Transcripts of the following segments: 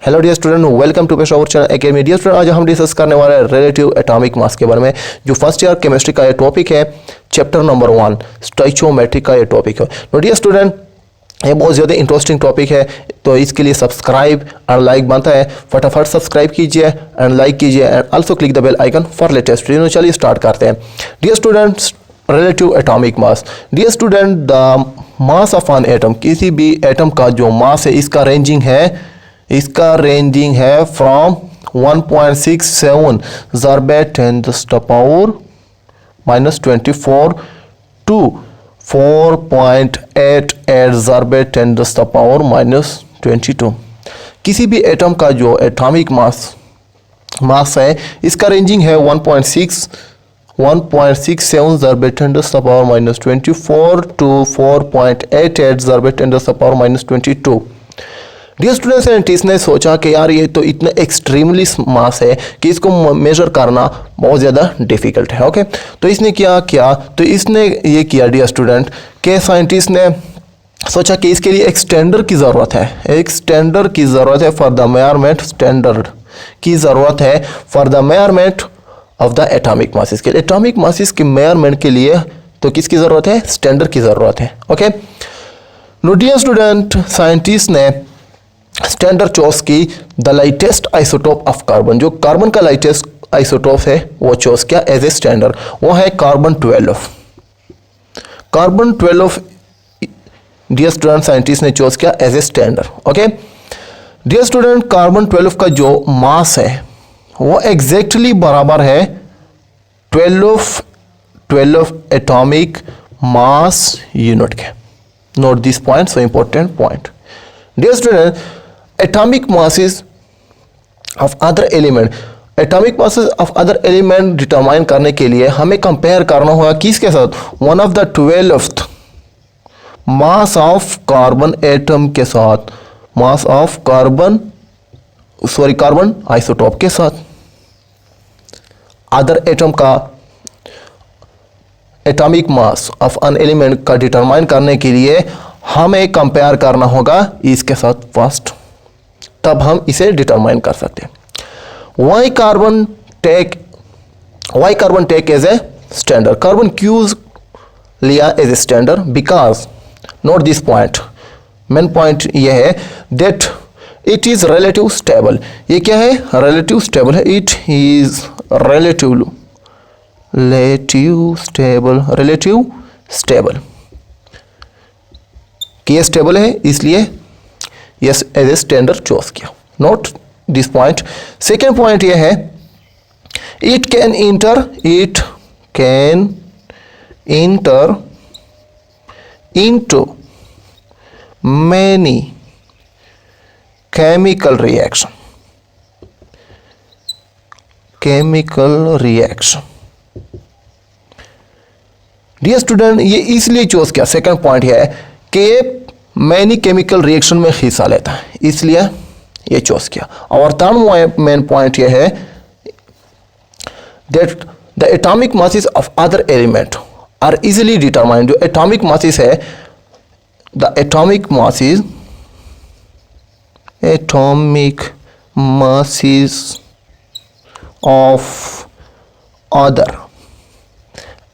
Hello dear student, welcome to पेश our channel academy. Dear student, आज हम discuss करने वाले हैं रिलेटिव एटॉमिक मास के बारे में, जो फर्स्ट ईयर केमिस्ट्री का ये टॉपिक है। चैप्टर नंबर 1 स्टोइचियोमेट्री का ये टॉपिक है। तो डियर स्टूडेंट, ये बहुत ज़्यादा इंटरेस्टिंग टॉपिक है, तो इसके लिए सब्सक्राइब और लाइक बनता है। फटाफट सब्सक्राइब कीजिए एंड लाइक कीजिए and also click the bell icon for latest video. चलिए स्टार्ट करते हैं। Dear students, relative atomic mass. Dear student, the mass of an atom, किसी भी एटम का जो मास है इसका रेंजिंग है फ्रॉम 1.67 × 10⁻⁻24 टू 4.88 × 10⁻⁻22। किसी भी एटम का जो एटॉमिक मास है इसका रेंजिंग है 1.67 × 10⁻⁻24 टू 4.88 × 10⁻⁻22। डियर स्टूडेंट, साइंटिस्ट ने सोचा कि यार ये तो इतना एक्सट्रीमली मास है कि इसको मेजर करना बहुत ज़्यादा डिफिकल्ट है। ओके, तो इसने तो इसने ये किया डियर स्टूडेंट कि साइंटिस्ट ने सोचा कि इसके लिए एक स्टैंडर्ड की ज़रूरत है, फॉर द मेजरमेंट। स्टैंडर्ड की ज़रूरत है for the measurement of the atomic masses के लिए। एटॉमिक मासेस के मेजरमेंट के लिए तो किसकी ज़रूरत है? स्टैंडर्ड की ज़रूरत है। Okay, no dear student, scientist ने स्टैंडर्ड चॉइस की the lightest isotope of carbon. जो कार्बन का लाइटेस्ट आइसोटोप है वो चॉइस किया एज ए स्टैंडर्ड, वो है कार्बन 12। डियर स्टूडेंट, साइंटिस्ट ने चॉइस किया as a standard. Okay dear student, carbon 12 का जो मास है वो एग्जैक्टली बराबर है 12 एटॉमिक मास यूनिट के। Note this point, so important point. Dear student, atomic masses of other element determine करने के लिए हमें कंपेयर करना होगा किसके साथ? One of the 12th mass of carbon atom के साथ, कार्बन आइसोटोप के साथ। अदर एटम का atomic mass of an element का डिटरमाइन करने के लिए हमें कंपेयर करना होगा इसके साथ फर्स्ट, तब हम इसे डिटरमाइन कर सकते हैं। Why carbon take as a standard. Carbon क्यों लिया as a standard? Because, note this point, main point यह है that it is relative stable. ये क्या है? रिलेटिव स्टेबल है। इट इज रिलेटिव स्टेबल कि ये स्टेबल है, इसलिए use as a standard choice किया। Note this point. Second point ये है it can enter into many chemical reaction. Dear student, ये इसलिए चॉइस किया, सेकेंड पॉइंट है कि मैनी केमिकल रिएक्शन में हिस्सा लेता है, इसलिए ये चॉइस किया। और थर्ड मेन पॉइंट ये है that the atomic masses of other element are easily determined. जो एटॉमिक मासेस है, the atomic masses of other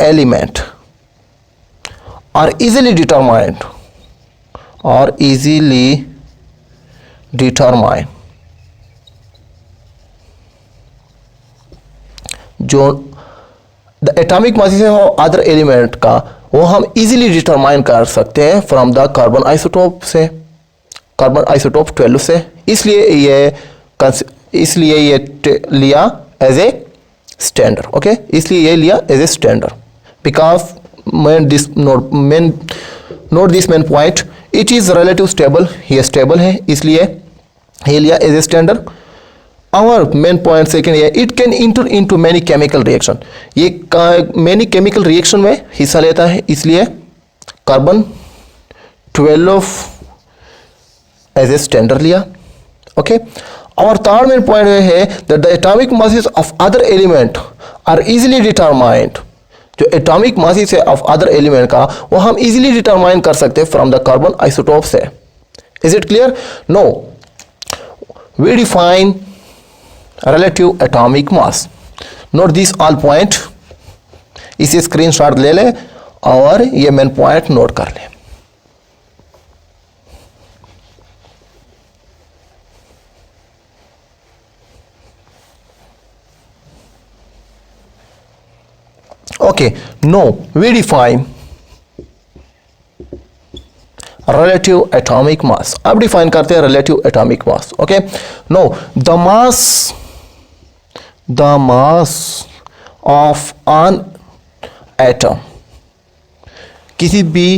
element are easily determined जो द एटॉमिक मासेस है अदर एलिमेंट का, वो हम इजीली डिटरमाइन कर सकते हैं फ्रॉम द कार्बन आइसोटोप 12 से। इसलिए ये लिया एज ए स्टैंडर्ड। ओके, इसलिए ये लिया as a standard because note this main point, it is relative stable. ये स्टेबल है, इसलिए ये लिया एज ए स्टैंडर्ड। और मेन पॉइंट सेकेंड है it can enter into many chemical reaction. ये मैनी केमिकल रिएक्शन में हिस्सा लेता है, इसलिए कार्बन 12 एज ए स्टैंडर्ड लिया। ओके, और थर्ड मेन पॉइंट है that the atomic masses of other element are easily determined. जो एटॉमिक मासेस है ऑफ अदर एलिमेंट का, वो हम इजीली डिटरमाइन कर सकते हैं फ्रॉम द कार्बन आइसोटोप से। Is it clear? No, we define relative atomic mass. Note these all point. इसे स्क्रीनशॉट ले ले और ये मेन पॉइंट नोट कर ले. Okay, now we define relative atomic mass. अब डिफाइन करते हैं relative atomic mass. Okay, now the mass of an atom, किसी भी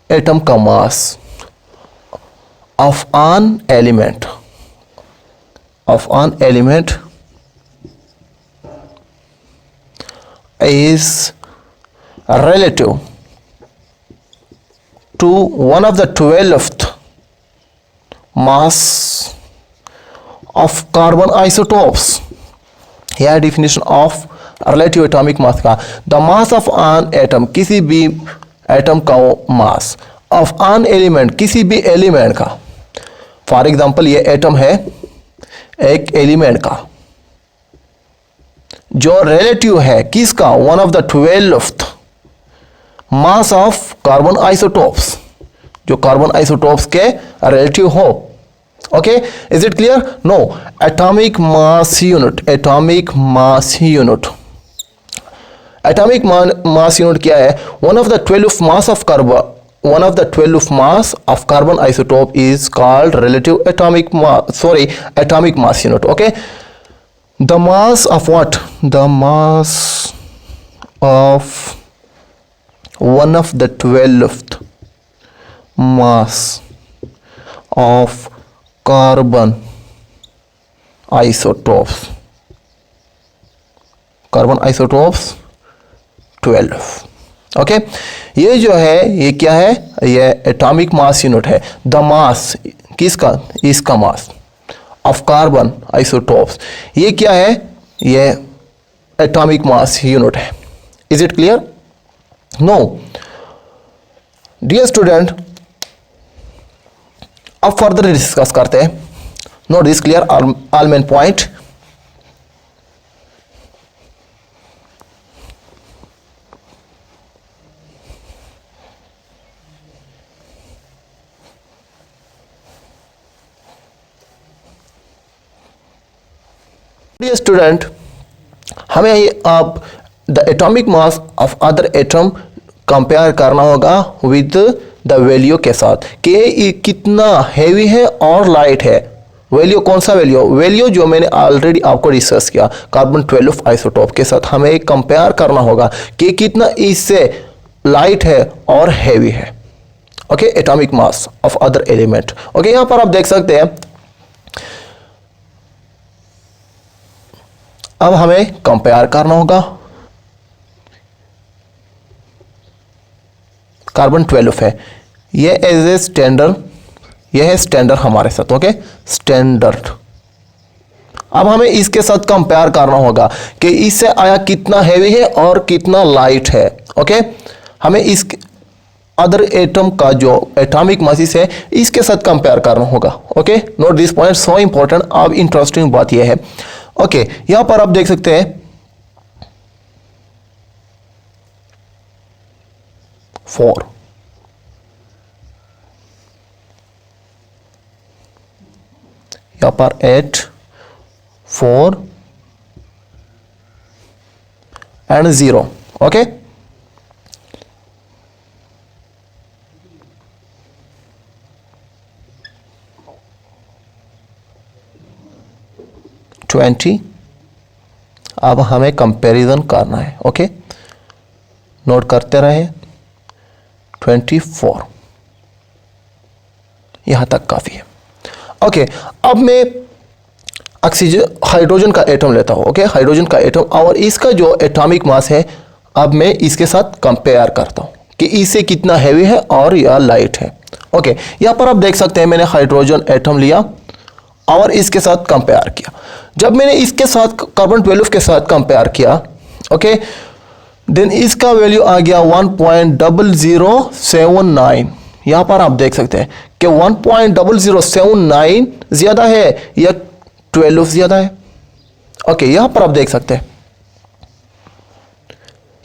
एटम का मास of an element is relative to one of the 12th mass of carbon isotopes. यह definition of relative atomic mass का. The mass of an atom, किसी भी atom का मास of an element, किसी भी एलिमेंट का. फॉर एग्जाम्पल ये atom है एक एलिमेंट का जो रिलेटिव है किसका, one of the 12th mass of carbon isotopes, जो कार्बन आइसोटोप्स के रिलेटिव हो. Okay, is it clear? No, atomic mass unit, atomic mass unit क्या है? One of the 12th mass of carbon, one of the 12th mass of carbon isotope is called relative atomic mass unit. Okay, the mass of what? The mass of one of the 12th mass of carbon isotopes 12. Okay, ये जो है ये क्या है? ये atomic mass unit है. The mass किसका? इसका मास ऑफ कार्बन आइसोटोप्स, ये क्या है? ये एटॉमिक मास यूनिट है. Is it clear? No dear student, अब फर्दर डिस्कस करते हैं. Note this clear all main point. Dear student, हमें अब the atomic mass of other atom compare करना होगा विद द वैल्यू के साथ कि ये कितना हैवी है और लाइट है. वैल्यू कौन सा वैल्यू जो मैंने ऑलरेडी आपको डिस्कस किया, कार्बन 12 आइसोटोप के साथ हमें कंपेयर करना होगा कि कितना इससे लाइट है और हैवी है. Okay, atomic mass of other element. Okay, यहाँ पर आप देख सकते हैं. अब हमें कंपेयर करना होगा. कार्बन 12 है, ये एज ए स्टैंडर्ड, ये है स्टैंडर्ड हमारे साथ. Okay, standard. अब हमें इसके साथ कंपेयर करना होगा कि इससे आया कितना हैवी है और कितना लाइट है. ओके, हमें इस अदर एटम का जो एटॉमिक मास है इसके साथ कंपेयर करना होगा. Okay, note this point, so important. अब इंटरेस्टिंग बात यह है. ओके, यहां पर आप देख सकते हैं 4, यहां पर 8, 4 एंड 0. ओके, अब हमें कंपैरिजन करना है. ओके, नोट करते रहे. 24 यहां तक काफी है. ओके, अब मैं ऑक्सीजन हाइड्रोजन का एटम लेता हूं. ओके, हाइड्रोजन का एटम और इसका जो एटॉमिक मास है अब मैं इसके साथ कंपेयर करता हूं कि इससे कितना हैवी है और या लाइट है. ओके, यहां पर आप देख सकते हैं मैंने हाइड्रोजन एटम लिया और इसके साथ कंपेयर किया. जब मैंने इसके साथ कार्बन 12 के साथ कंपेयर किया, ओके, देन इसका वैल्यू आ गया 1.0079. यहाँ पर आप देख सकते हैं कि 1.0079 ज़्यादा है या 12 ज़्यादा है? ओके, यहाँ पर आप देख सकते हैं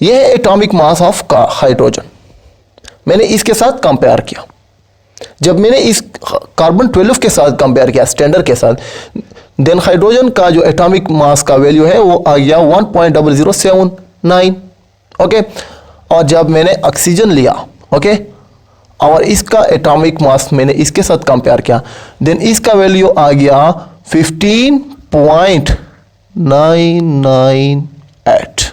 यह है एटॉमिक मास ऑफ हाइड्रोजन। मैंने इसके साथ कंपेयर किया। जब मैंने इस कार्बन 12 के साथ कंपेयर किया, स्टैंडर्ड के साथ, देन हाइड्रोजन का जो एटॉमिक मास का वैल्यू है वो आ गया 1.0079। ओके, और जब मैंने ऑक्सीजन लिया, ओके, और इसका एटॉमिक मास मैंने इसके साथ कंपेयर किया, देन इसका वैल्यू आ गया 15.998।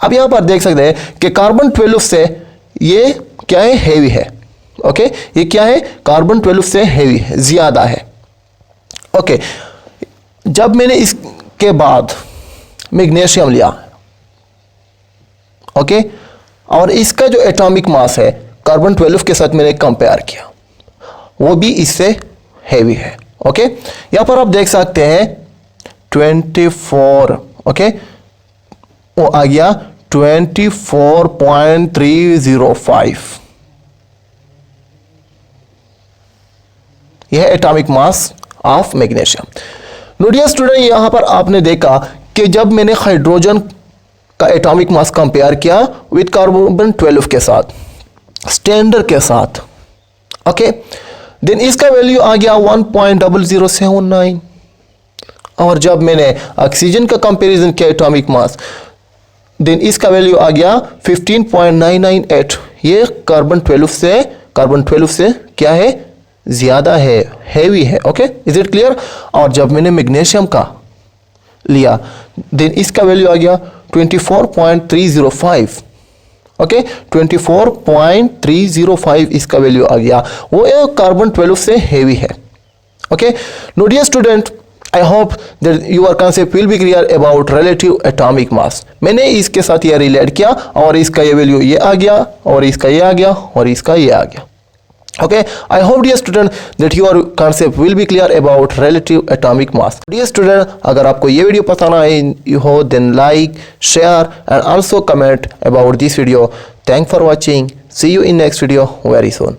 अब यहां पर देख सकते हैं कि कार्बन 12 से ये क्या है, हेवी है। ओके, ये क्या है, कार्बन 12 से हेवी है, ज्यादा है। ओके, जब मैंने इसके बाद मैग्नीशियम लिया, ओके, और इसका जो एटॉमिक मास है कार्बन 12 के साथ मैंने कंपेयर किया, वो भी इससे हेवी है। ओके, यहां पर आप देख सकते हैं 24, ओके, वो आ गया 24.305। यह atomic mass of magnesium. Dear student, यहां पर आपने देखा कि जब मैंने हाइड्रोजन का एटॉमिक मास कंपेयर किया विद कार्बन 12 के साथ, स्टैंडर्ड के साथ, ओके, देन इसका वैल्यू आ गया 1.0079। और जब मैंने ऑक्सीजन का कंपैरिजन किया एटॉमिक मास, देन इसका वैल्यू आ गया 15.998। ये कार्बन 12 से क्या है, ज्यादा है, हैवी है। Okay, is it clear? और जब मैंने मैग्नीशियम का लिया, देन इसका वैल्यू आ गया 24.305। ओके, 24.305 इसका वैल्यू आ गया, वो कार्बन 12 से हेवी है। Okay, no dear student, I hope that your concept will be clear about relative atomic mass. मैंने इसके साथ ये रिलेट किया और इसका ये वैल्यू ये आ गया और इसका ये आ गया और इसका ये आ गया। Okay, I hope dear student that your concept will be clear about relative atomic mass. Dear student, अगर आपको ये वीडियो पसंद आई हो, then like, share and also comment about this video. Thanks for watching. See you in next video very soon.